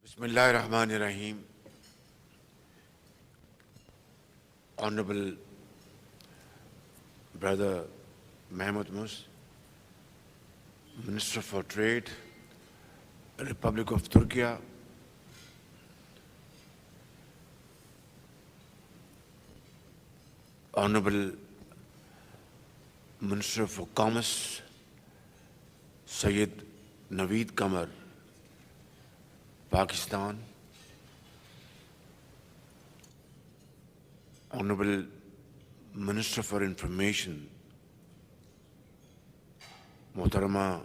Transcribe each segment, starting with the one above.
Bismillahirrahmanirrahim. Honorable Brother Mahmoud Mus, Minister for Trade, Republic of Turkey, Honorable Minister for Commerce, Sayyid Naveed Qamar, Pakistan, Honorable Minister for Information, Mohtarama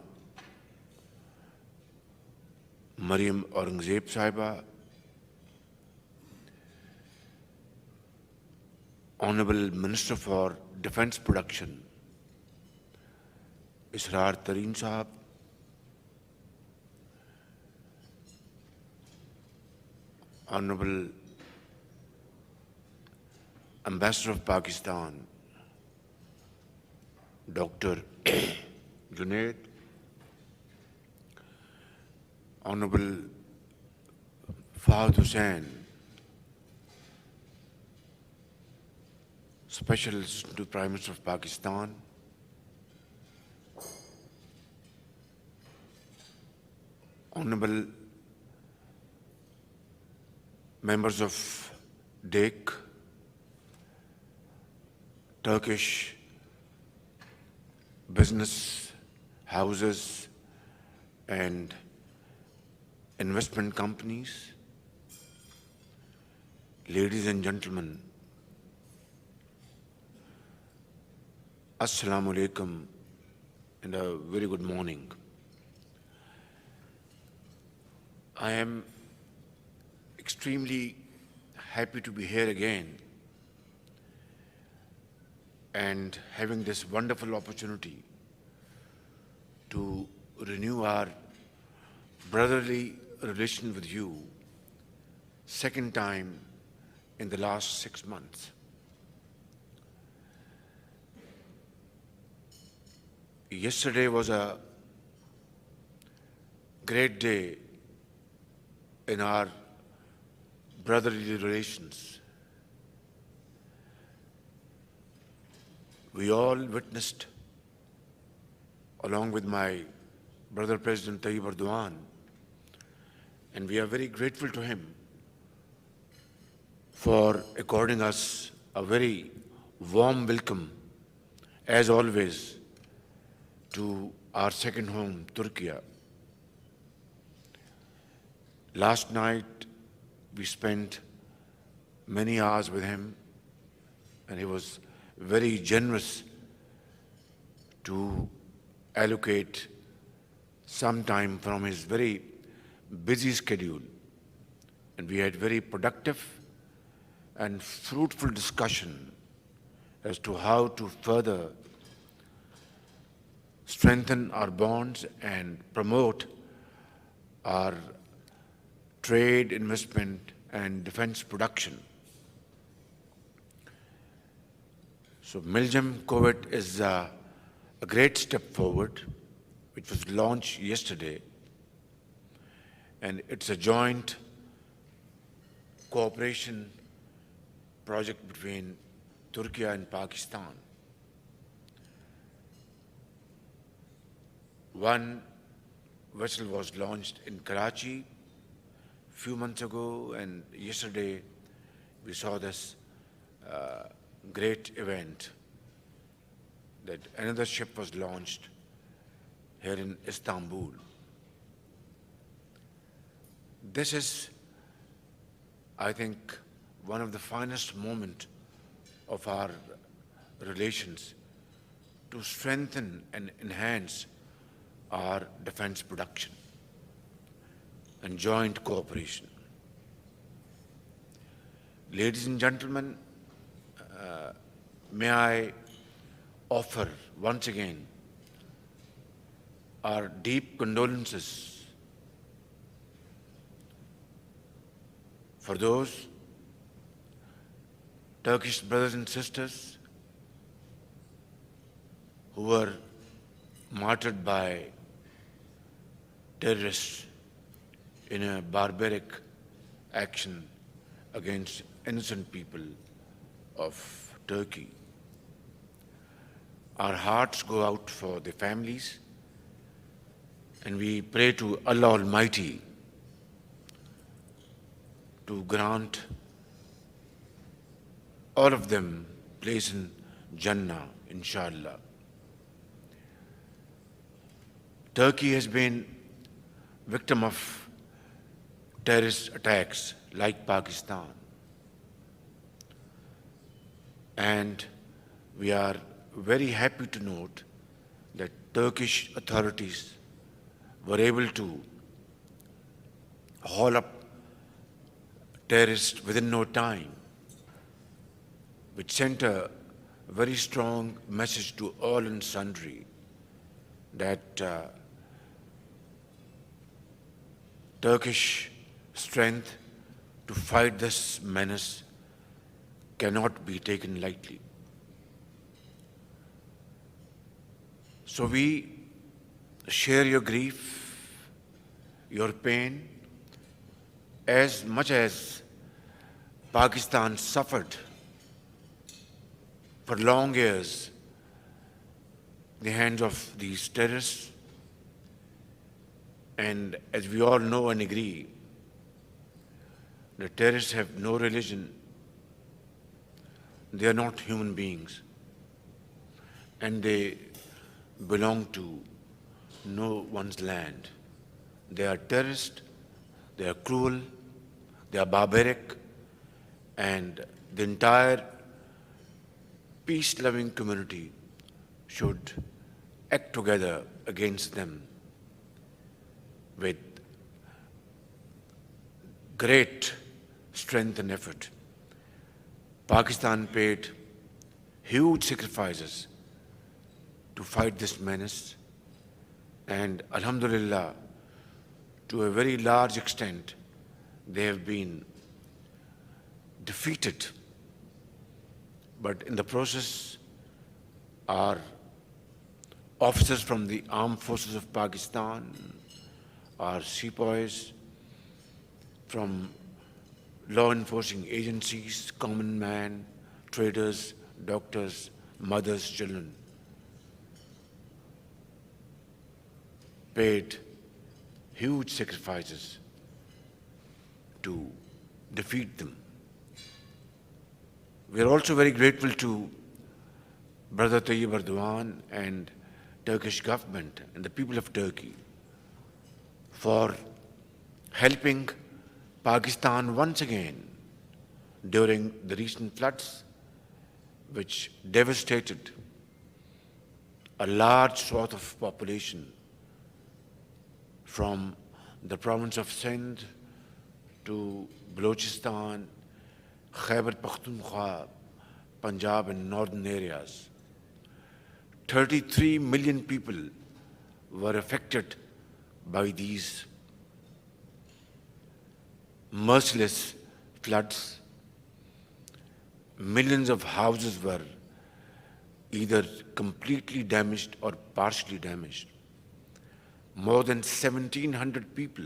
Mariam Aurangzeb Sahiba, Honorable Minister for Defence Production, Israr Tareen Sahab, Honorable Ambassador of Pakistan, Dr. Junaid, Honorable Fahad Hussain, Special Assistant to Prime Minister of Pakistan, Honorable members of DEC, Turkish business houses and investment companies, ladies and gentlemen, Assalamu alaikum and a very good morning. I am extremely happy to be here again and having this wonderful opportunity to renew our brotherly relation with you, second time in the last 6 months. Yesterday was a great day in our brotherly relations. We all witnessed, along with my brother President Tayyip Erdogan, and we are very grateful to him for according us a very warm welcome, as always, to our second home, Turkey. Last night, we spent many hours with him, and he was very generous to allocate some time from his very busy schedule. And we had very productive and fruitful discussion as to how to further strengthen our bonds and promote our trade, investment, and defense production. So Miljam COVID is a great step forward, which was launched yesterday, and it's a joint cooperation project between Turkey and Pakistan. One vessel was launched in Karachi few months ago, and yesterday we saw this great event that another ship was launched here in Istanbul. This is, I think, one of the finest moments of our relations to strengthen and enhance our defense production and joint cooperation. Ladies and gentlemen, may I offer once again our deep condolences for those Turkish brothers and sisters who were martyred by terrorists in a barbaric action against innocent people of Turkey. Our hearts go out for the families, and we pray to Allah Almighty to grant all of them place in Jannah, inshallah. Turkey has been victim of terrorist attacks like Pakistan. And we are very happy to note that Turkish authorities were able to haul up terrorists within no time, which sent a very strong message to all and sundry that Turkish strength to fight this menace cannot be taken lightly. So we share your grief, your pain, as much as Pakistan suffered for long years in the hands of these terrorists. And as we all know and agree, the terrorists have no religion. They are not human beings. And they belong to no one's land. They are terrorists, they are cruel, they are barbaric, and the entire peace-loving community should act together against them with great strength and effort. Pakistan paid huge sacrifices to fight this menace, and Alhamdulillah, to a very large extent, they have been defeated. But in the process, our officers from the armed forces of Pakistan, our sepoys from law enforcing agencies, common man, traders, doctors, mothers, children, paid huge sacrifices to defeat them. We are also very grateful to Brother Tayyip Erdogan and Turkish government and the people of Turkey for helping Pakistan once again during the recent floods, which devastated a large swath of population from the province of Sindh to Balochistan, Khyber Pakhtunkhwa, Punjab and northern areas. 33 million people were affected by these merciless floods. Millions of houses were either completely damaged or partially damaged. More than 1,700 people,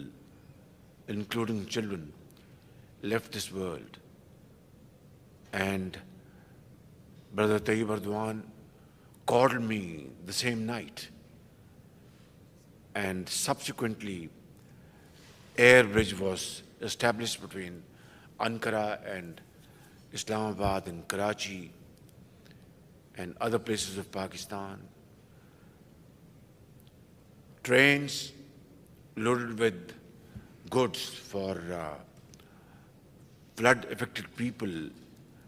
including children, left this world. And Brother Tayyip Erdogan called me the same night, and subsequently air bridge was established between Ankara and Islamabad and Karachi and other places of Pakistan. Trains loaded with goods for flood-affected people,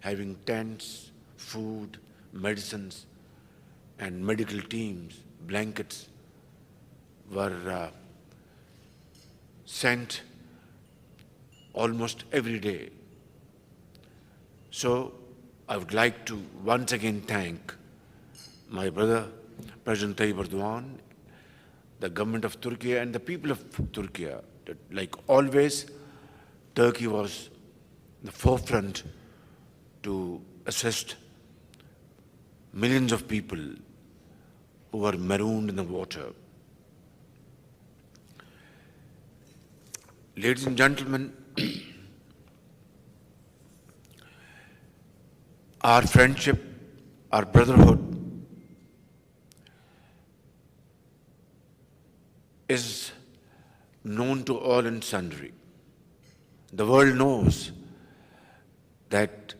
having tents, food, medicines, and medical teams, blankets, were sent almost every day. So I would like to once again thank my brother, President Tayyip Erdogan, the government of Turkey and the people of Turkey. Like always, Turkey was the forefront to assist millions of people who were marooned in the water. Ladies and gentlemen, our friendship, our brotherhood is known to all and sundry. The world knows that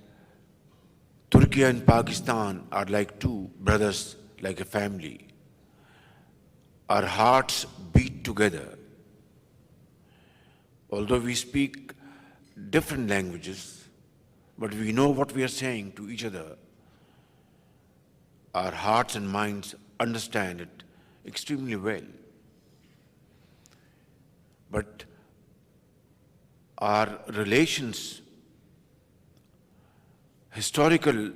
Turkey and Pakistan are like two brothers, like a family. Our hearts beat together. Although we speak different languages, but we know what we are saying to each other. Our hearts and minds understand it extremely well. But our relations, historical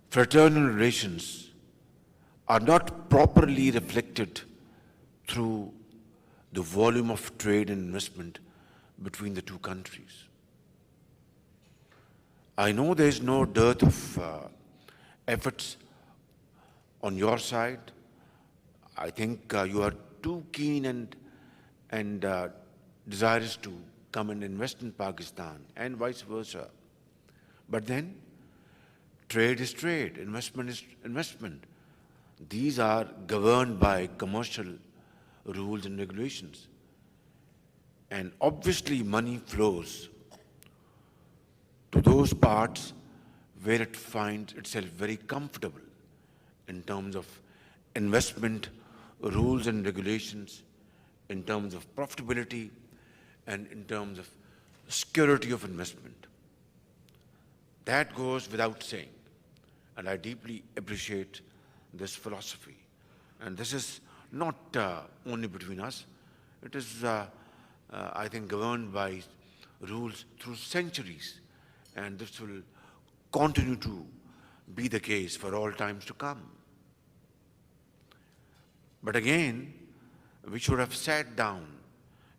fraternal relations, are not properly reflected through the volume of trade and investment between the two countries. I know there is no dearth of efforts on your side. I think you are too keen and desirous to come and invest in Pakistan and vice versa. But then, trade is trade, investment is investment. These are governed by commercial rules and regulations. And obviously money flows to those parts where it finds itself very comfortable in terms of investment rules and regulations, in terms of profitability, and in terms of security of investment. That goes without saying, and I deeply appreciate this philosophy. And this is not only between us, it is, I think, governed by rules through centuries, and this will continue to be the case for all times to come. But again, we should have sat down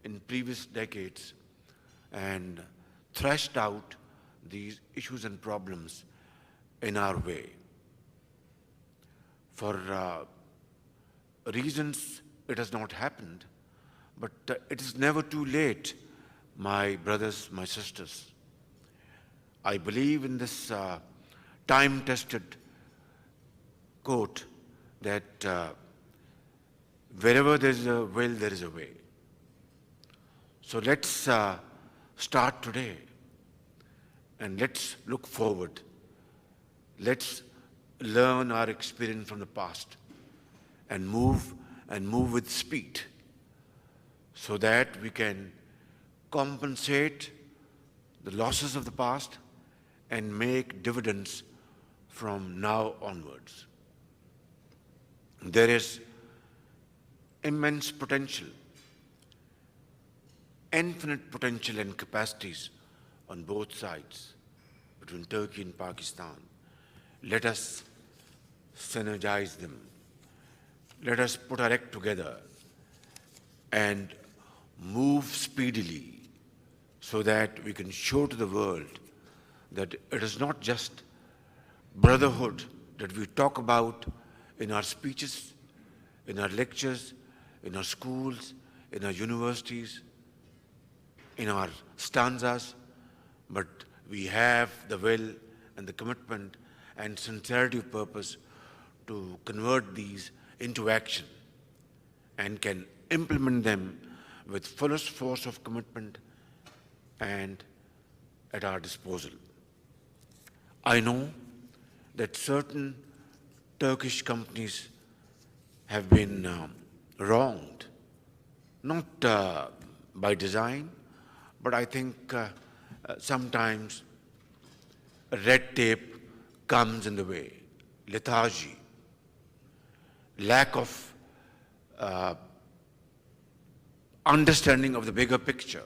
in previous decades and thrashed out these issues and problems in our way. For reasons it has not happened, but it is never too late, my brothers, my sisters. I believe in this time-tested quote that wherever there is a will, there is a way. So let's start today and let's look forward. Let's learn our experience from the past and move with speed so that we can compensate the losses of the past and make dividends from now onwards. There is immense potential, infinite potential and capacities on both sides between Turkey and Pakistan. Let us synergize them. Let us put our act together and move speedily so that we can show to the world that it is not just brotherhood that we talk about in our speeches, in our lectures, in our schools, in our universities, in our stanzas, but we have the will and the commitment and sincerity of purpose to convert these into action and can implement them with fullest force of commitment and at our disposal. I know that certain Turkish companies have been wronged, not by design, but I think sometimes red tape comes in the way, lethargy, lack of understanding of the bigger picture,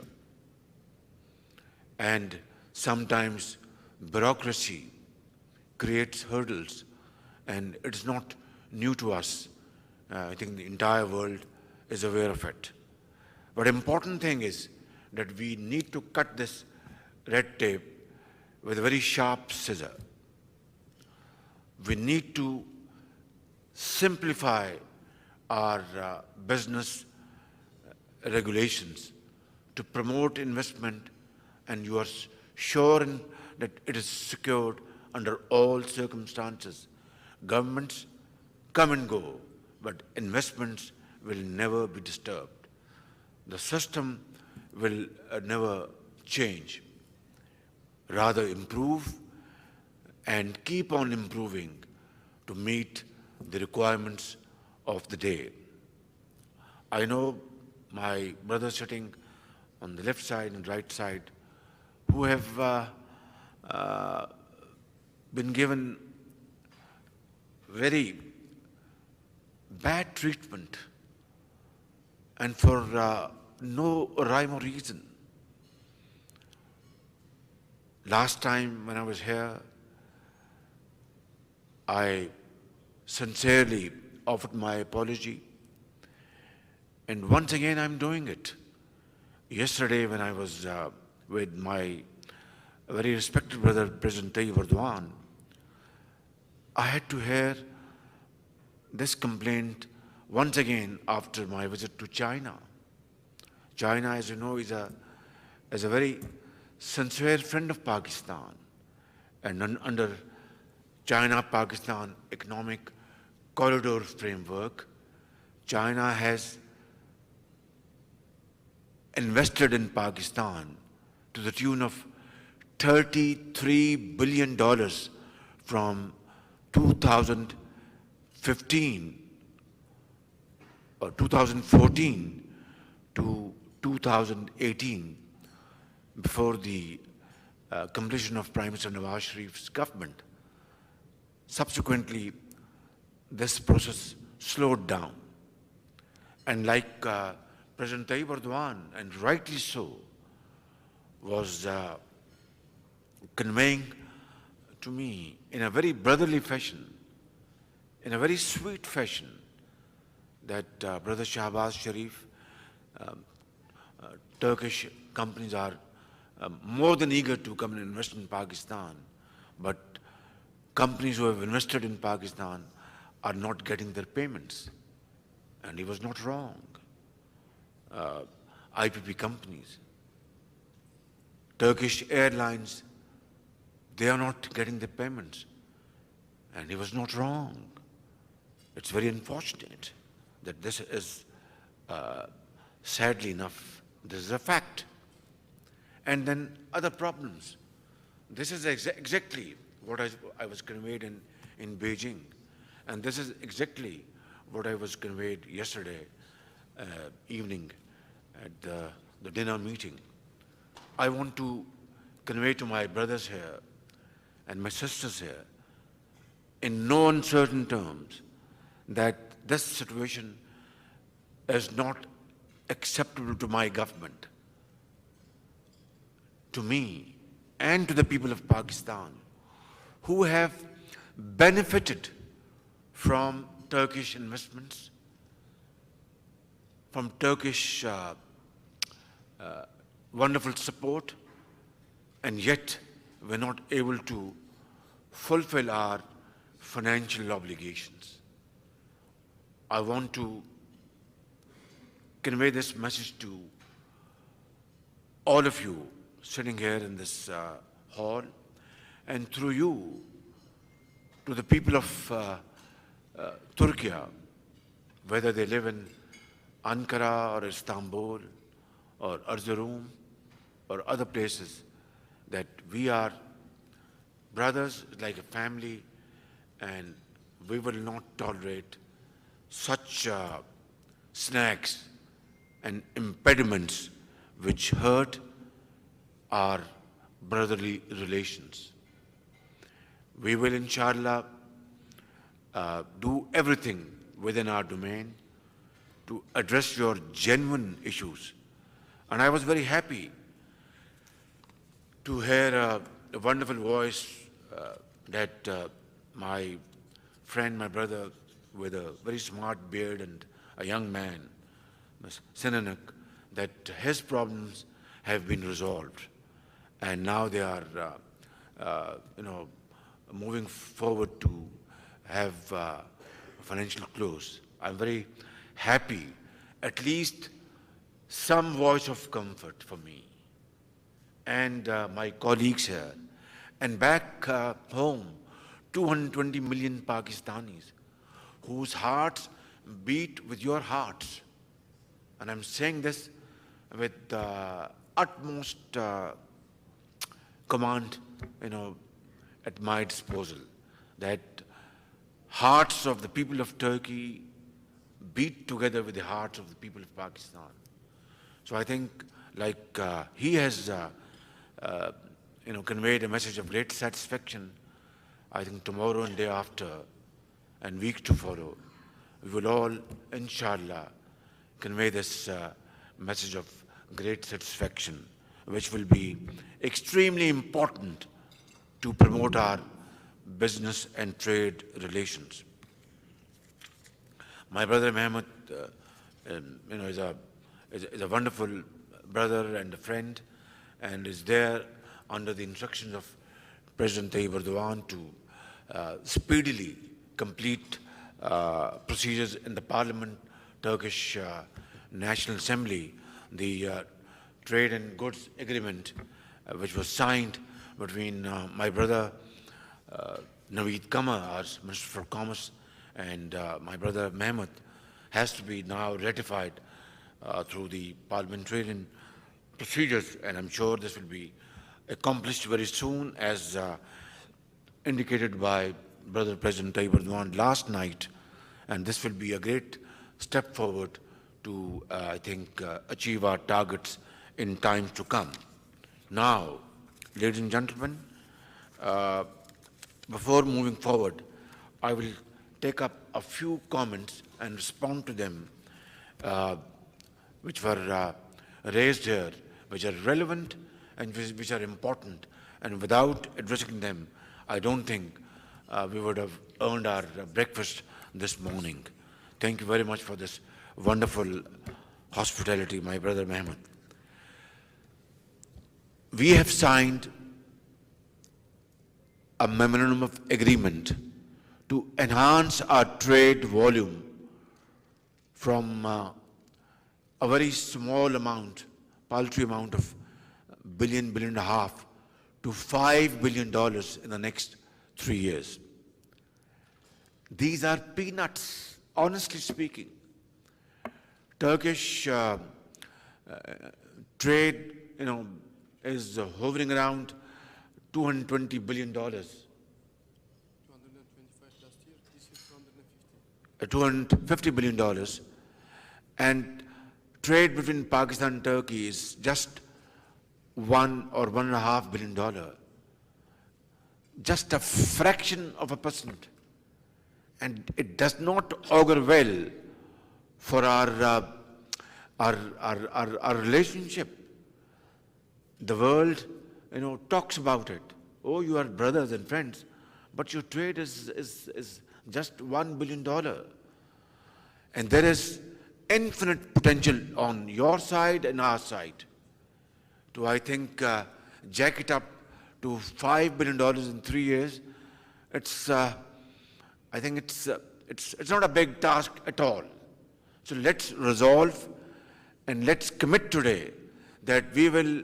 and sometimes bureaucracy creates hurdles, and it's not new to us. I think the entire world is aware of it. But important thing is that we need to cut this red tape with a very sharp scissor. We need to simplify our business regulations to promote investment, and you are sure that it is secured under all circumstances. Governments come and go, but investments will never be disturbed. The system will never change, rather improve and keep on improving to meet the requirements of the day. I know my brothers sitting on the left side and right side who have been given very bad treatment and for no rhyme or reason. Last time when I was here, I sincerely offered my apology, and once again I'm doing it. Yesterday when I was with my very respected brother, President Tayyip Erdogan, I had to hear this complaint once again after my visit to China. China, as you know, is a very sincere friend of Pakistan, and under China-Pakistan economic corridor framework, China has invested in Pakistan to the tune of $33 billion from 2015 or 2014 to 2018, before the completion of Prime Minister Shahbaz Sharif's government. Subsequently, this process slowed down. And like President Tayyip Erdogan, and rightly so, was conveying to me in a very brotherly fashion, in a very sweet fashion, that Brother Shahbaz Sharif, Turkish companies are more than eager to come and invest in Pakistan, but companies who have invested in Pakistan are not getting their payments. And he was not wrong. IPP companies, Turkish airlines, they are not getting the payments. And he was not wrong. It's very unfortunate that this is, sadly enough, this is a fact. And then other problems. This is exactly what I was conveyed in Beijing. And this is exactly what I was conveyed yesterday evening at the dinner meeting. I want to convey to my brothers here and my sisters here in no uncertain terms that this situation is not acceptable to my government, to me, and to the people of Pakistan, who have benefited from Turkish investments, from Turkish wonderful support, and yet we're not able to fulfill our financial obligations. I want to convey this message to all of you sitting here in this hall, and through you to the people of Turkiye, whether they live in Ankara or Istanbul or Erzurum or other places, that we are brothers like a family, and we will not tolerate such snags and impediments which hurt our brotherly relations. We will, inshallah, do everything within our domain to address your genuine issues. And I was very happy to hear a wonderful voice that my friend, my brother with a very smart beard and a young man, Sinanak, that his problems have been resolved. And now they are, moving forward to have financial close. I'm very happy. At least some voice of comfort for me and my colleagues here. And back home, 220 million Pakistanis whose hearts beat with your hearts. And I'm saying this with utmost command, at my disposal, that hearts of the people of Turkey beat together with the hearts of the people of Pakistan. So I think, like he has, conveyed a message of great satisfaction, I think tomorrow and day after and week to follow, we will all, inshallah, convey this message of great satisfaction, which will be extremely important to promote our business and trade relations. My brother Mehmet, is a wonderful brother and a friend, and is there under the instructions of President Tayyip Erdogan to speedily complete procedures in the Parliament, Turkish National Assembly, the trade and goods agreement, which was signed between my brother Naveed Kama, our Minister for Commerce, and my brother Mehmet, has to be now ratified through the parliamentarian procedures, and I'm sure this will be accomplished very soon, as indicated by Brother President Tayyip Erdogan last night, and this will be a great step forward to, I think, achieve our targets in times to come. Now, ladies and gentlemen, before moving forward, I will take up a few comments and respond to them, which were raised here, which are relevant and which are important. And without addressing them, I don't think we would have earned our breakfast this morning. Thank you very much for this wonderful hospitality, my brother Mehmet. We have signed a memorandum of agreement to enhance our trade volume from a very small amount, paltry amount of billion and a half, to $5 billion in the next 3 years. These are peanuts, honestly speaking. Turkish trade, is hovering around $220 billion. 225 last year, this is $250 250. billion. And trade between Pakistan and Turkey is just $1 or $1.5 billion. Just a fraction of a percent. And it does not augur well for our relationship. The world, talks about it. Oh, you are brothers and friends, but your trade is just $1 billion. And there is infinite potential on your side and our side to, I think, jack it up to $5 billion in 3 years. I think it's not a big task at all. So let's resolve and let's commit today that we will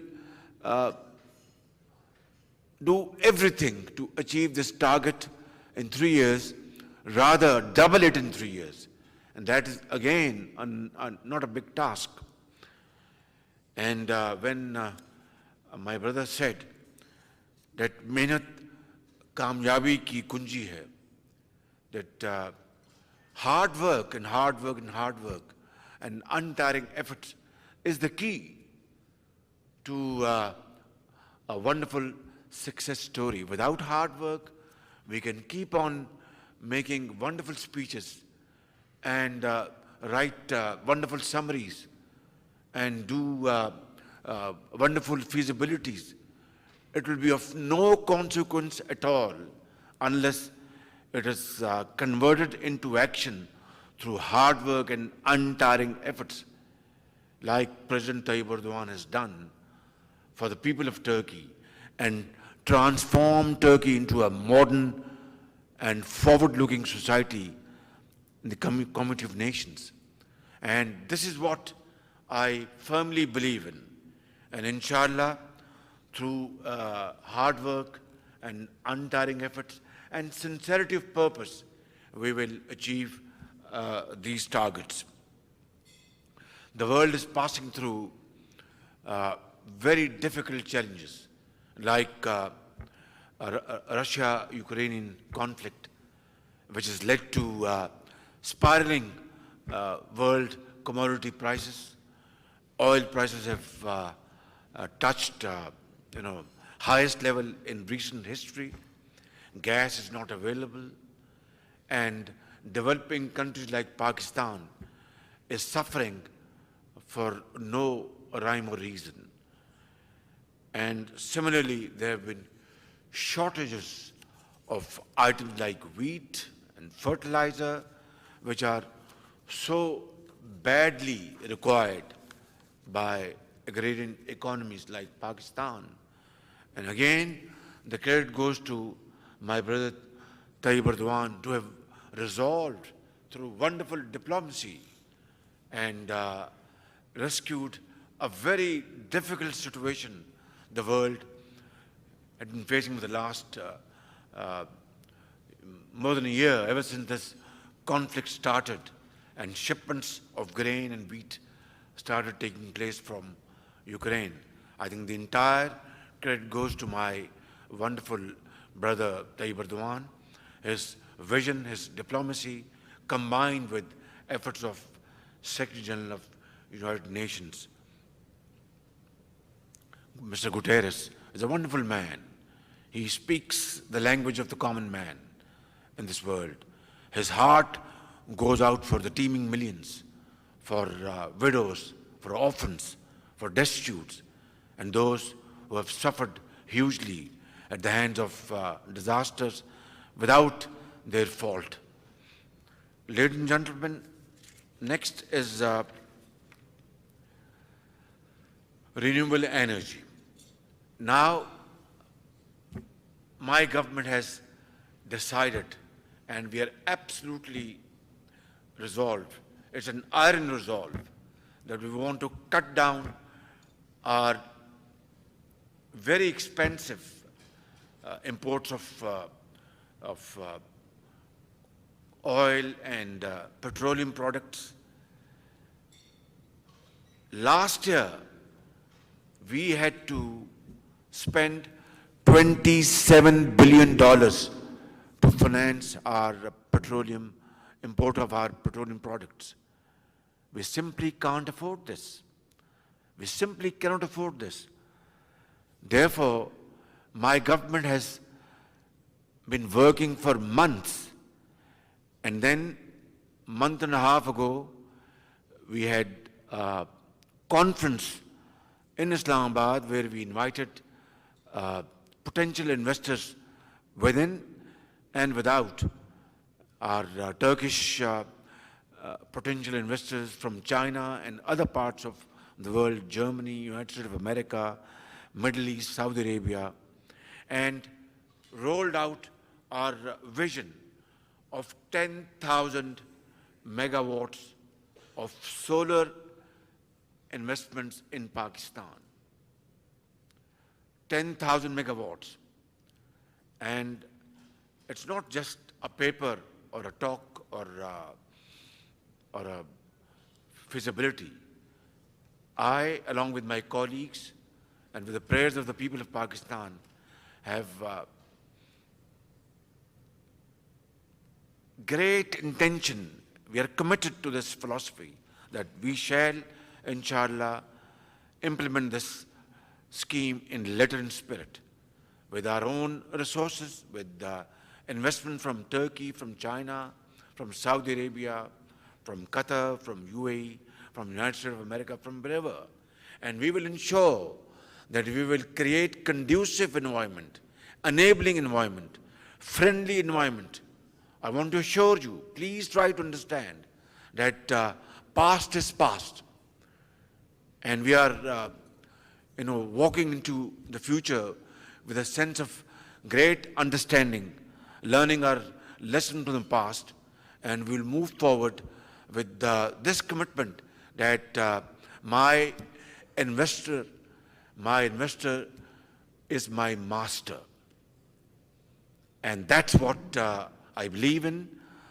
do everything to achieve this target in 3 years, rather double it in 3 years. And that is, again, not a big task. And when my brother said that mehnat kamyabi ki kunji hai, that hard work and hard work and hard work and untiring efforts is the key to a wonderful success story. Without hard work, we can keep on making wonderful speeches and write wonderful summaries and do wonderful feasibilities. It will be of no consequence at all unless it is converted into action through hard work and untiring efforts, like President Tayyip Erdogan has done for the people of Turkey and transform Turkey into a modern and forward-looking society in the Community of Nations. And this is what I firmly believe in. And inshallah, through hard work and untiring efforts and sincerity of purpose, we will achieve these targets. The world is passing through very difficult challenges like Russia-Ukrainian conflict, which has led to spiraling world commodity prices. Oil prices have touched highest level in recent history. Gas is not available, and developing countries like Pakistan is suffering for no rhyme or reason. And similarly, there have been shortages of items like wheat and fertilizer, which are so badly required by agrarian economies like Pakistan. And again, the credit goes to my brother Tayyip Erdogan to have resolved through wonderful diplomacy and rescued a very difficult situation the world had been facing for the last more than a year, ever since this conflict started and shipments of grain and wheat started taking place from Ukraine. I think the entire credit goes to my wonderful brother Tayyip Erdogan, his vision, his diplomacy, combined with efforts of Secretary General of United Nations. Mr. Guterres is a wonderful man. He speaks the language of the common man in this world. His heart goes out for the teeming millions, for widows, for orphans, for destitutes, and those who have suffered hugely at the hands of disasters without their fault. Ladies and gentlemen, next is renewable energy. Now, my government has decided, and we are absolutely resolved, it's an iron resolve, that we want to cut down our very expensive imports of oil and petroleum products. Last year, we had to spend $27 billion to finance our petroleum, import of our petroleum products. We simply can't afford this. We simply cannot afford this. Therefore, my government has been working for months, and then a month and a half ago, we had a conference in Islamabad where we invited potential investors within and without, our Turkish potential investors from China and other parts of the world, Germany, United States of America, Middle East, Saudi Arabia, and rolled out our vision of 10,000 megawatts of solar investments in Pakistan. 10,000 megawatts. And it's not just a paper or a talk or a feasibility. I, along with my colleagues and with the prayers of the people of Pakistan, have great intention. We are committed to this philosophy that we shall, inshallah, implement this scheme in letter and spirit, with our own resources, with investment from Turkey, from China, from Saudi Arabia, from Qatar, from UAE, from United States of America, from wherever. And we will ensure that we will create conducive environment, enabling environment, friendly environment. I want to assure you, please try to understand that past is past. And we are walking into the future with a sense of great understanding, learning our lesson from the past, and we'll move forward with this commitment that my investor, my investor is my master. And that's what I believe in,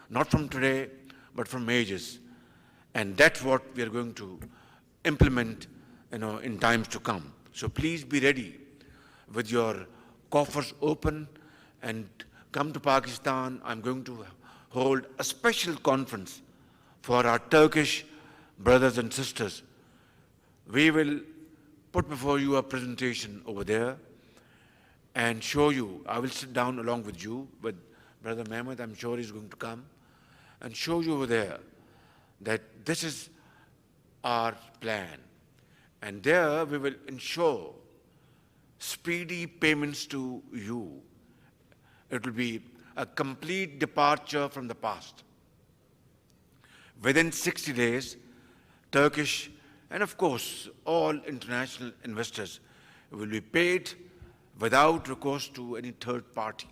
not from today, but from ages. And that's what we are going to implement, in times to come. So please be ready with your coffers open and come to Pakistan. I'm going to hold a special conference for our Turkish brothers and sisters. We will put before you a presentation over there and show you. I will sit down along with you, with Brother Mehmet. I'm sure he's going to come and show you over there that this is our plan. And there we will ensure speedy payments to you. It will be a complete departure from the past. Within 60 days, Turkish and of course all international investors will be paid without recourse to any third party.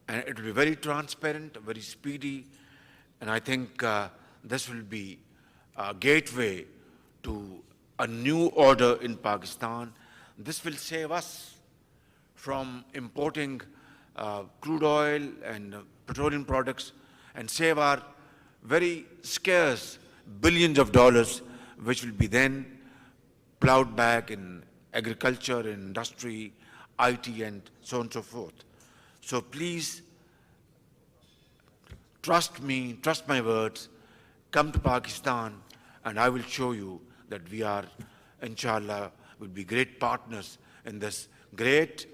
And it will be very transparent, very speedy, and I think this will be a gateway to a new order in Pakistan. This will save us from importing crude oil and petroleum products and save our very scarce billions of dollars, which will be then plowed back in agriculture, in industry, IT, and so on and so forth. So please trust me, trust my words, come to Pakistan, and I will show you that we are, inshallah, will be great partners in this great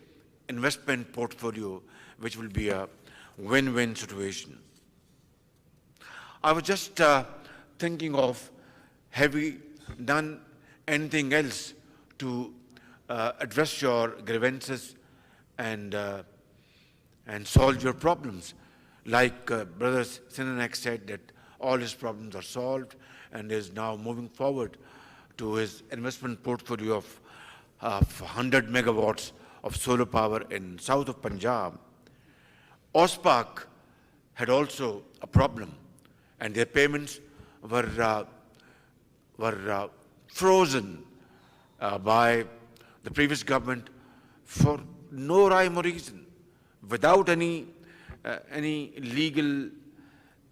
investment portfolio, which will be a win-win situation. I was just thinking of, have we done anything else to address your grievances and solve your problems? Like Brother Sinanek said that all his problems are solved and is now moving forward to his investment portfolio of 100 megawatts of solar power in south of Punjab. OSPAC had also a problem, and their payments were frozen by the previous government for no rhyme or reason, without any legal,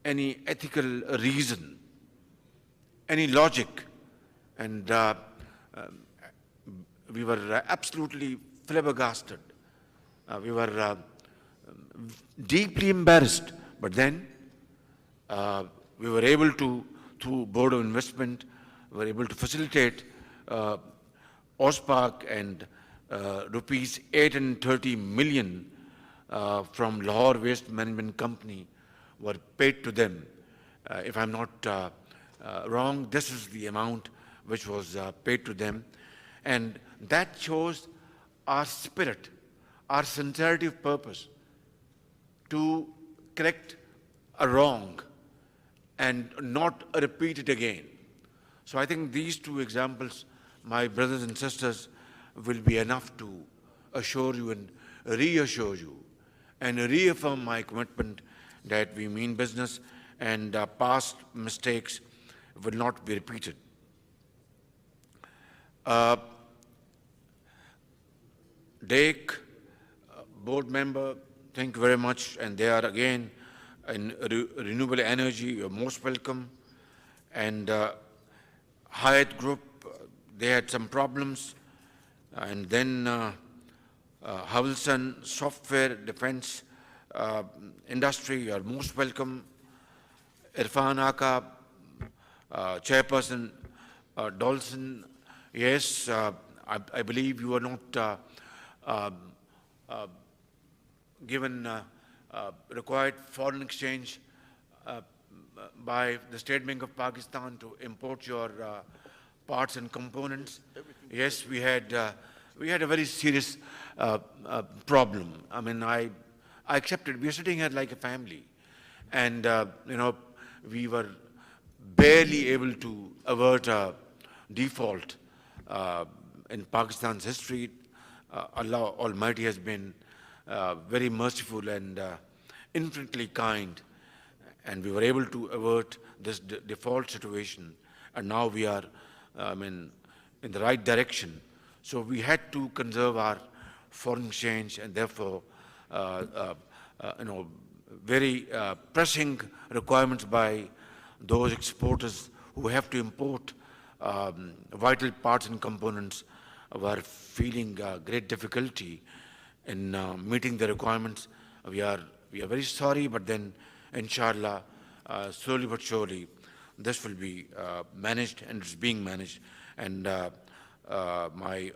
any ethical reason, any logic. And we were absolutely flabbergasted. We were deeply embarrassed. But then we were able to, through Board of Investment, we were able to facilitate OSPAC and rupees 830 million from Lahore Waste Management Company were paid to them. If I'm not wrong, this is the amount which was paid to them. And that shows our spirit, our sincerity of purpose to correct a wrong and not repeat it again. So I think these two examples, my brothers and sisters, will be enough to assure you and reassure you and reaffirm my commitment that we mean business and past mistakes will not be repeated. Dake, board member, thank you very much. And they are again in renewable energy, you're most welcome. And Hyatt Group, they had some problems. And then Havelson Software Defense Industry, you're most welcome. Irfan Aka, Chairperson Dolson, yes, I believe you are not given required foreign exchange by the State Bank of Pakistan to import your parts and components. Yes, we had a very serious problem. I mean, I accepted. We are sitting here like a family, and we were barely able to avert a default in Pakistan's history. Allah Almighty has been very merciful and infinitely kind, and we were able to avert this default situation. And now we are in the right direction. So we had to conserve our foreign exchange, and therefore, very pressing requirements by those exporters who have to import vital parts and components were feeling great difficulty in meeting the requirements. We are very sorry, but then, inshallah, slowly but surely, this will be managed, and it's being managed. And my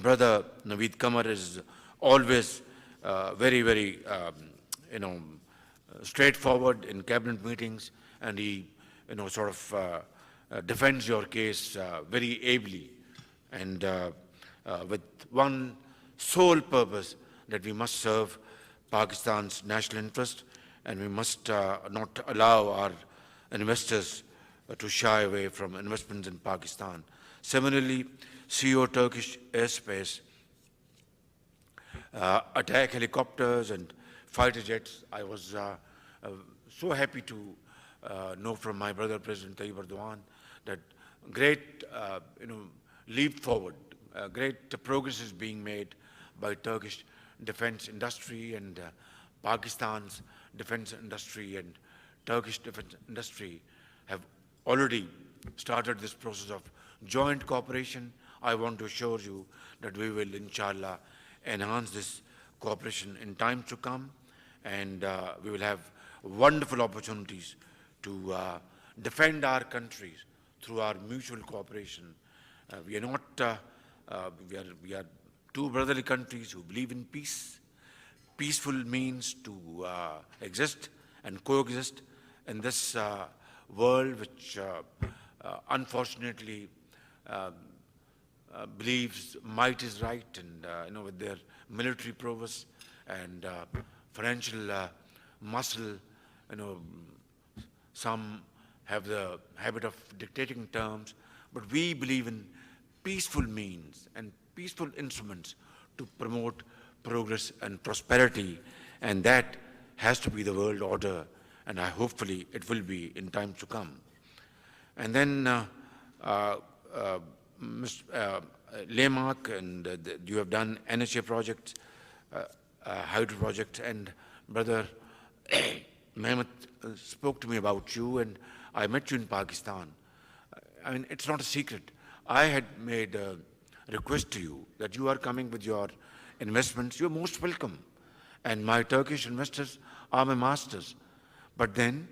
brother Naveed Kamar is always very, straightforward in cabinet meetings, and he, sort of defends your case very ably, and with one sole purpose, that we must serve Pakistan's national interest, and we must not allow our investors to shy away from investments in Pakistan. Similarly, CEO Turkish airspace, attack helicopters and fighter jets. I was so happy to know from my brother President Tayyip Erdogan that great leap forward, great progress is being made by Turkish defense industry, and Pakistan's defense industry and Turkish defense industry have already started this process of joint cooperation. I want to assure you that we will, inshallah, enhance this cooperation in time to come, and we will have wonderful opportunities to defend our countries through our mutual cooperation. We are not, we are two brotherly countries who believe in peace. Peaceful means to exist and coexist in this world which unfortunately believes might is right, and with their military prowess and financial muscle, some have the habit of dictating terms, but we believe in peaceful means and peaceful instruments to promote progress and prosperity, and that has to be the world order, and hopefully it will be in time to come. And then Mr. Lemak, and you have done NHA projects, hydro projects, and Brother Mehmet spoke to me about you, and I met you in Pakistan. I mean, it's not a secret. I had made a request to you that you are coming with your investments. You're most welcome. And my Turkish investors are my masters. But then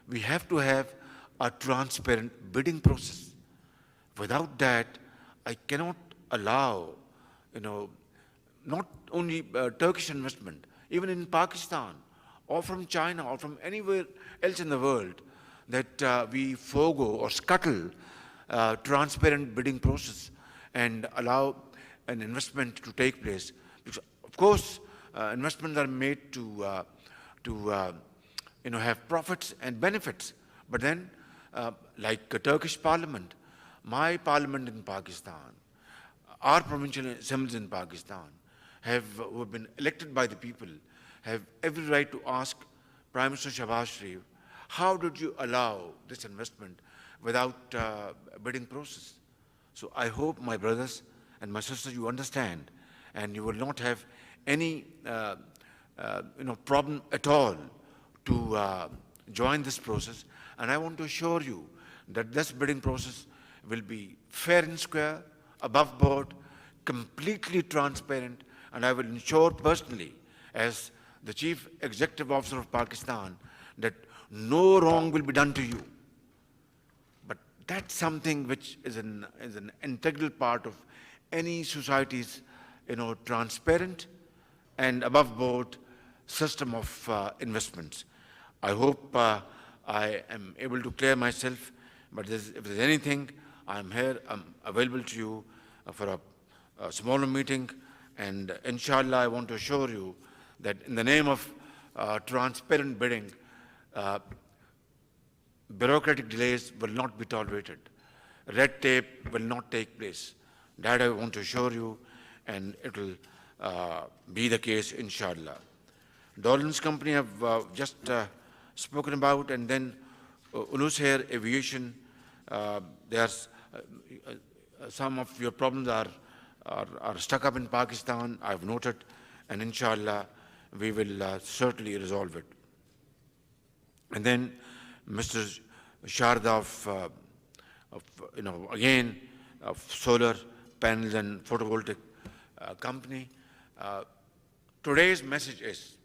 we have to have a transparent bidding process. Without that, I cannot allow, not only Turkish investment, even in Pakistan, or from China, or from anywhere else in the world, that we forego or scuttle transparent bidding process and allow an investment to take place. Because, of course, investments are made to have profits and benefits. But then, like a Turkish parliament, my parliament in Pakistan, our provincial assemblies in Pakistan, who have been elected by the people, have every right to ask Prime Minister Shahbaz Sharif, how did you allow this investment without a bidding process? So I hope, my brothers and my sisters, you understand, and you will not have any problem at all to join this process. And I want to assure you that this bidding process will be fair and square, above board, completely transparent, and I will ensure personally, as the Chief Executive Officer of Pakistan, that no wrong will be done to you. But that's something which is an integral part of any society's, transparent and above board system of investments. I hope I am able to clear myself, but if there's anything, I'm here, I'm available to you for a smaller meeting, and inshallah I want to assure you that in the name of transparent bidding, bureaucratic delays will not be tolerated. Red tape will not take place. That I want to assure you, and it will be the case, inshallah. Dolan's company have just spoken about, and then Ulus Air Aviation, they are some of your problems are stuck up in Pakistan. I've noted, and inshallah, we will certainly resolve it. And then Mr. Sharda again, of solar panels and photovoltaic company. Today's message is,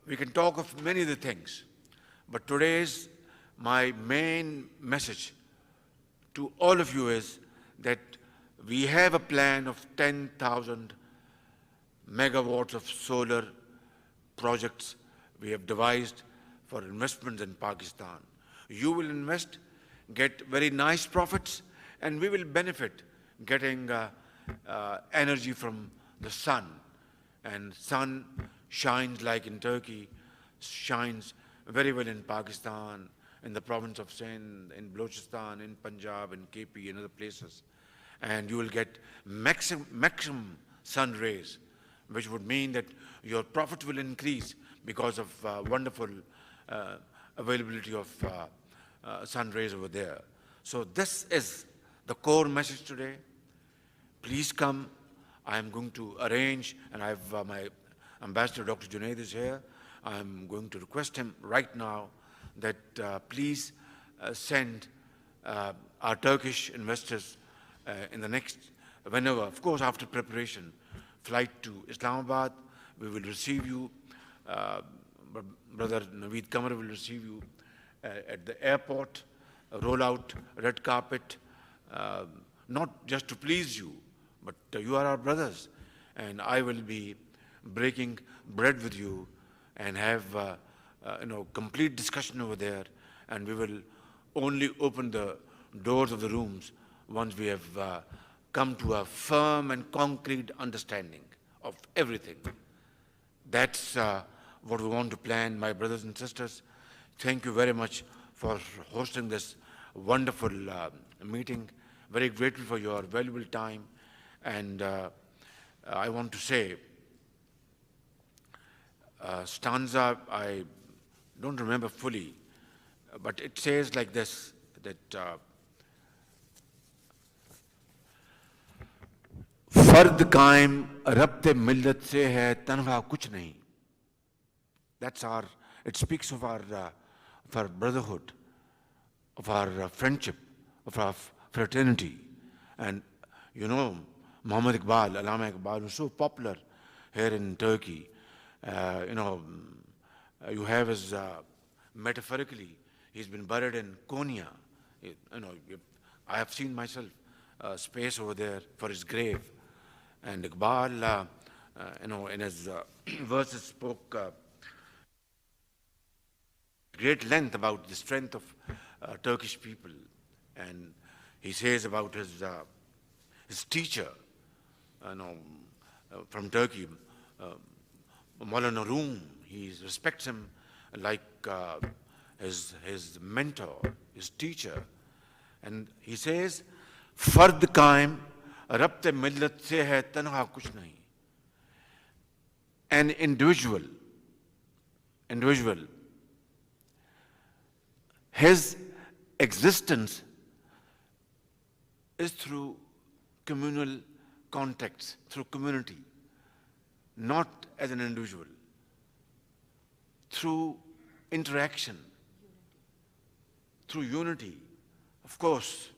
we can talk of many other things, but today's my main message to all of you is that we have a plan of 10,000 megawatts of solar projects we have devised for investments in Pakistan. You will invest, get very nice profits, and we will benefit getting energy from the sun. And sun shines like in Turkey, shines very well in Pakistan, in the province of Sindh, in Balochistan, in Punjab, in KP, and other places. And you will get maximum sun rays, which would mean that your profit will increase because of wonderful availability of sun rays over there. So this is the core message today. Please come. I am going to arrange, and I have my ambassador, Dr. Junaid, is here. I am going to request him right now that please send our Turkish investors in the next, whenever, of course, after preparation, flight to Islamabad. We will receive you. Brother Naveed Kamar will receive you at the airport, roll out red carpet, not just to please you, but you are our brothers. And I will be breaking bread with you and have complete discussion over there. And we will only open the doors of the rooms once we have come to a firm and concrete understanding of everything. That's what we want to plan, my brothers and sisters. Thank you very much for hosting this wonderful meeting. Very grateful for your valuable time. And I want to say, stanza, I don't remember fully, but it says like this, that फर्द कायम रब्ते मिल्लत से है तन्हा कुछ नहीं. That's our, it speaks of our brotherhood, of our friendship, of our fraternity. And you know, Muhammad Iqbal, Allama Iqbal, was so popular here in Turkey. You have his, metaphorically, he's been buried in Konya. I have seen myself space over there for his grave. And Iqbal, in his verses spoke great length about the strength of Turkish people. And he says about his teacher, from Turkey, Maulana Room. He respects him like his mentor, his teacher. And he says, Fard kaim rabte millat se hai tanha kuch nahi. An individual, his existence is through communal contacts, through community, not as an individual, through interaction, through unity, of course,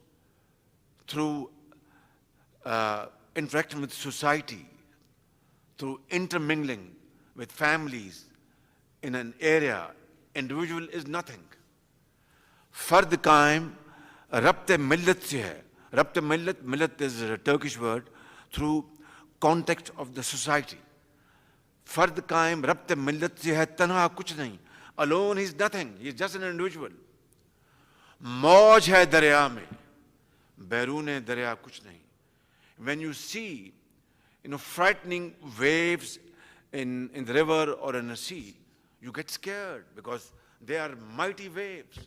through interaction with society, through intermingling with families in an area. Individual is nothing. Fard kaim rabte millat se hai. Rabte millat is a Turkish word, through context of the society. Fard kaim rabte millat se hai tanha kuch nahi. Alone he is nothing, he is just an individual. Mauj hai darya mein, bairune darya kuch nahi. When you see, frightening waves in the river or in a sea, you get scared because they are mighty waves.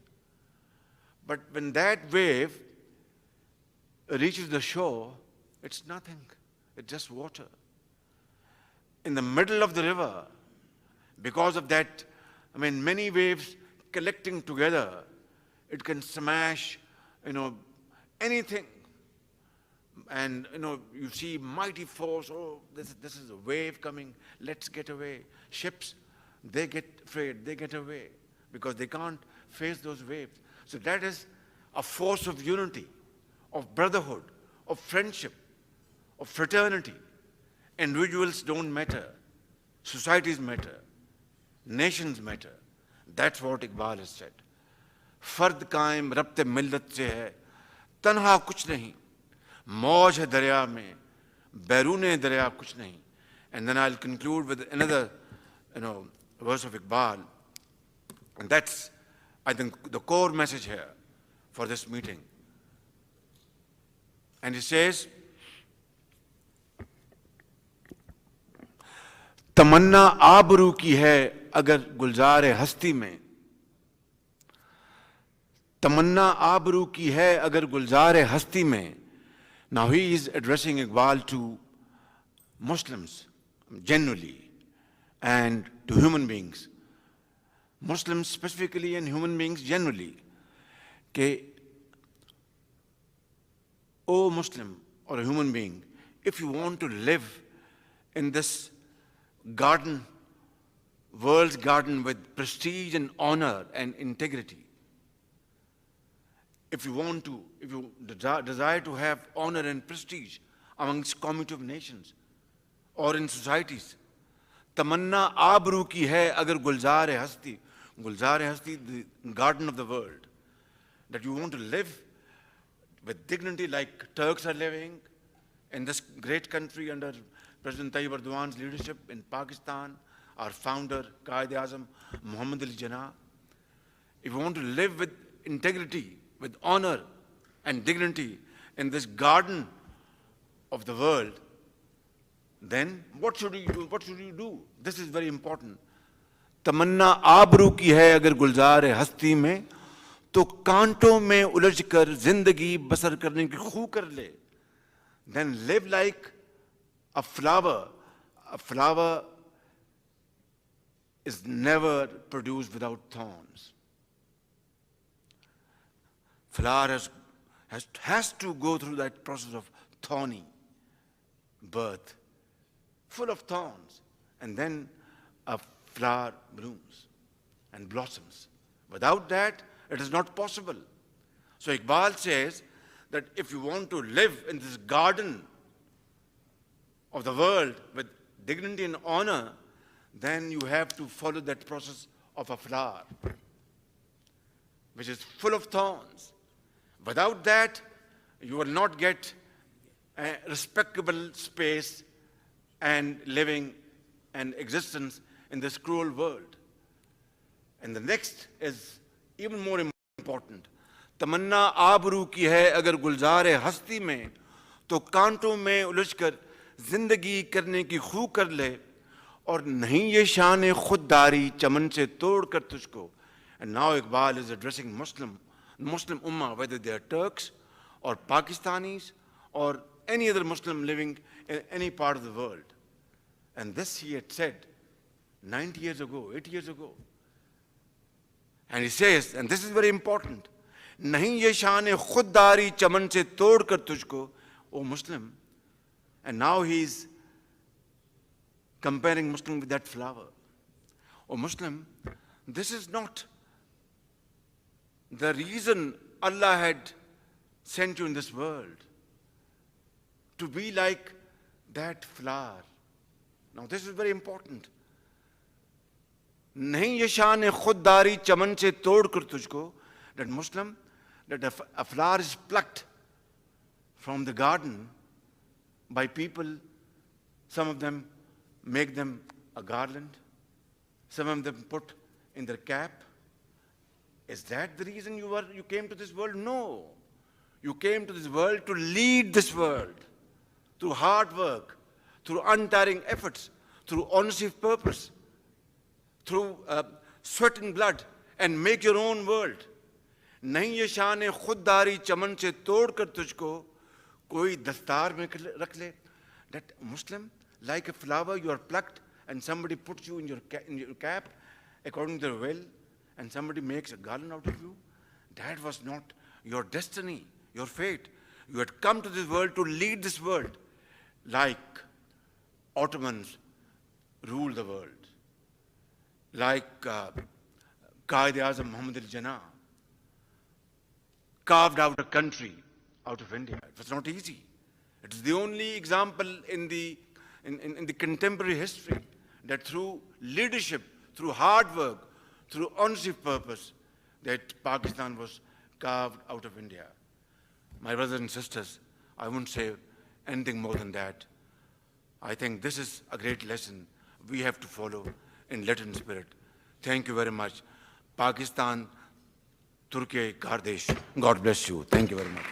But when that wave reaches the shore, it's nothing. It's just water. In the middle of the river, because of that, many waves collecting together, it can smash, anything. And you see mighty force, oh, this is a wave coming, let's get away. Ships, they get afraid, they get away because they can't face those waves. So that is a force of unity, of brotherhood, of friendship, of fraternity. Individuals don't matter, societies matter, nations matter. That's what Iqbal has said. फर्द कायम रब्ते मिल्लत से है, तन्हा कुछ नहीं, मौज है दरिया में, बैरूने दरिया कुछ नहीं. And then I'll conclude with another, verse of Iqbal. And that's, I think, the core message here for this meeting. And he says, तमन्ना आबरू की है अगर गुलजार हस्ती में, तमन्ना आबरू की है अगर गुलजार हस्ती में. Now he is addressing Iqbal to Muslims generally and to human beings. Muslims specifically and human beings generally. Ke, O Muslim or a human being, if you want to live in this garden, world's garden with prestige and honor and integrity, if you desire to have honor and prestige amongst community of nations or in societies, tamanna abru ki hai agar gulzar hasti, the garden of the world, that you want to live with dignity like Turks are living in this great country under President Tayyip Erdogan's leadership in Pakistan, our founder, Qaid-e-Azam, Muhammad Ali Jinnah. If you want to live with integrity, with honor and dignity in this garden of the world, then what should you do? What should you do? This is very important. तमन्ना आबरू की है अगर गुलजार हस्ती में, तो कांटों में उलझकर जिंदगी बसर करने की खू कर ले. Then live like a flower. A flower is never produced without thorns. Flower has to go through that process of thorny birth, full of thorns, and then a flower blooms and blossoms. Without that, it is not possible. So Iqbal says that if you want to live in this garden of the world with dignity and honor, then you have to follow that process of a flower, which is full of thorns. Without that, you will not get a respectable space and living and existence in this cruel world. And the next is even more important. तमन्ना आबरू की है अगर गुलजार हस्ती में, तो कांटों में उलझकर जिंदगी करने की खू कर ले, और नहीं ये शान खुददारी चमन से तोड़ कर तुझको. And now Iqbal is addressing Muslim Ummah, whether they are Turks or Pakistanis or any other Muslim living in any part of the world. And this he had said 90 years ago, 80 years ago. And he says, and this is very important, नहीं ये शान खुददारी चमन से तोड़ कर तुझको, O Muslim. And now he's comparing Muslim with that flower. O Muslim, this is not the reason Allah had sent you in this world, to be like that flower. Now this is very important. नहीं ये शान खुददारी चमन से तोड़ कर तुझको, that Muslim, that a flower is plucked from the garden by people. Some of them make them a garland, some of them put in their cap. Is that the reason you came to this world? No. You came to this world to lead this world through hard work, through untiring efforts, through honesty of purpose, through sweat and blood, and make your own world. नहीं ये शान खुददारी चमन से तोड़ कर तुझको कोई दस्तार में रख ले. That Muslim, like a flower, you are plucked and somebody puts you in your cap according to their will, and somebody makes a garland out of you. That was not your destiny. your fate. You had come to this world to lead this world like Ottomans ruled the world, like Qaid-e-Azam Muhammad al-Jinnah carved out a country out of India. It was not easy. It is the only example in the contemporary history that through leadership, through hard work, through honest purpose, that Pakistan was carved out of India. My brothers and sisters, I won't say anything more than that. I think this is a great lesson we have to follow in Latin spirit. Thank you very much. Pakistan, Turkiye, Kardesh. God bless you. Thank you very much.